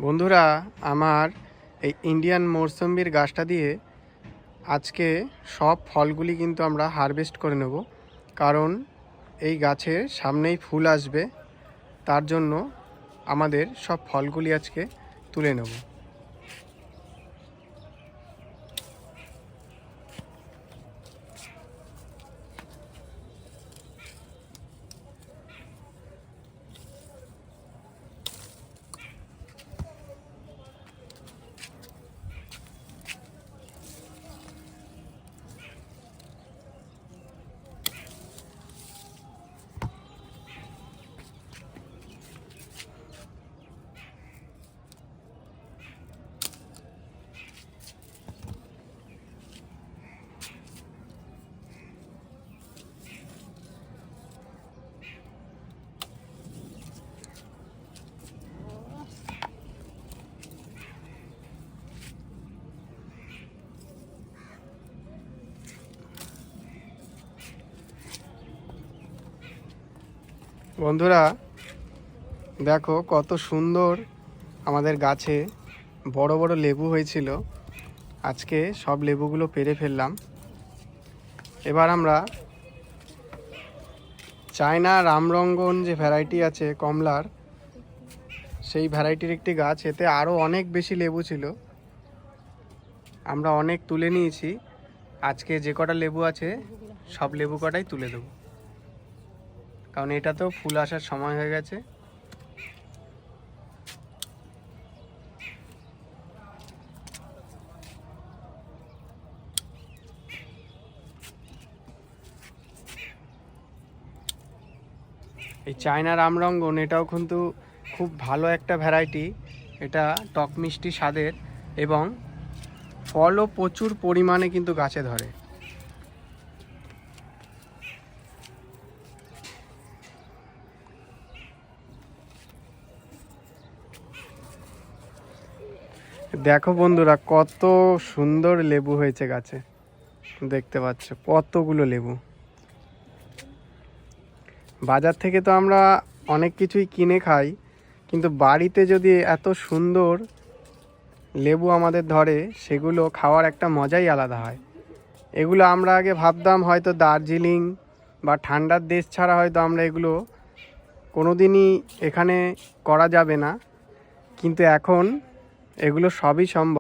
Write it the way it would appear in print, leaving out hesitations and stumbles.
বন্ধুরা, আমার এই ইন্ডিয়ান মৌসম্বির গাছটা দিয়ে আজকে সব ফলগুলি কিন্তু আমরা হারভেস্ট করে নেব। কারণ এই গাছের সামনেই ফুল আসবে, তার জন্য আমাদের সব ফলগুলি আজকে তুলে নেব। বন্ধুরা দেখো কত সুন্দর আমাদের গাছে বড় বড় লেবু হয়েছিল। আজকে সব লেবুগুলো পেড়ে ফেললাম। এবার আমরা চায়না রামরঙ্গন যে ভ্যারাইটি আছে কমলার, সেই ভ্যারাইটির একটি গাছ, এতে আরও অনেক বেশি লেবু ছিল। আমরা অনেক তুলে নিয়েছি। আজকে যে কটা লেবু আছে সব লেবু কটাই তুলে দেবো, কারণ এটাতেও ফুল আসার সময় হয়ে গেছে। এই চায়না রামরঙ্গন এটাও কিন্তু খুব ভালো একটা ভ্যারাইটি। এটা টক মিষ্টি স্বাদের এবং ফলও প্রচুর পরিমাণে কিন্তু গাছে ধরে। দেখো বন্ধুরা, কত সুন্দর লেবু হয়েছে গাছে, দেখতে পাচ্ছ কতগুলো লেবু। বাজার থেকে তো আমরা অনেক কিছুই কিনে খাই, কিন্তু বাড়িতে যদি এত সুন্দর লেবু আমাদের ধরে, সেগুলো খাওয়ার একটা মজাই আলাদা হয়। এগুলো আমরা আগে ভাবতাম হয়তো দার্জিলিং বা ঠান্ডার দেশ ছাড়া হয়তো আমরা এগুলো কোনোদিনই এখানে করা যাবে না, কিন্তু এখন এগুলো সবই সম্ভব।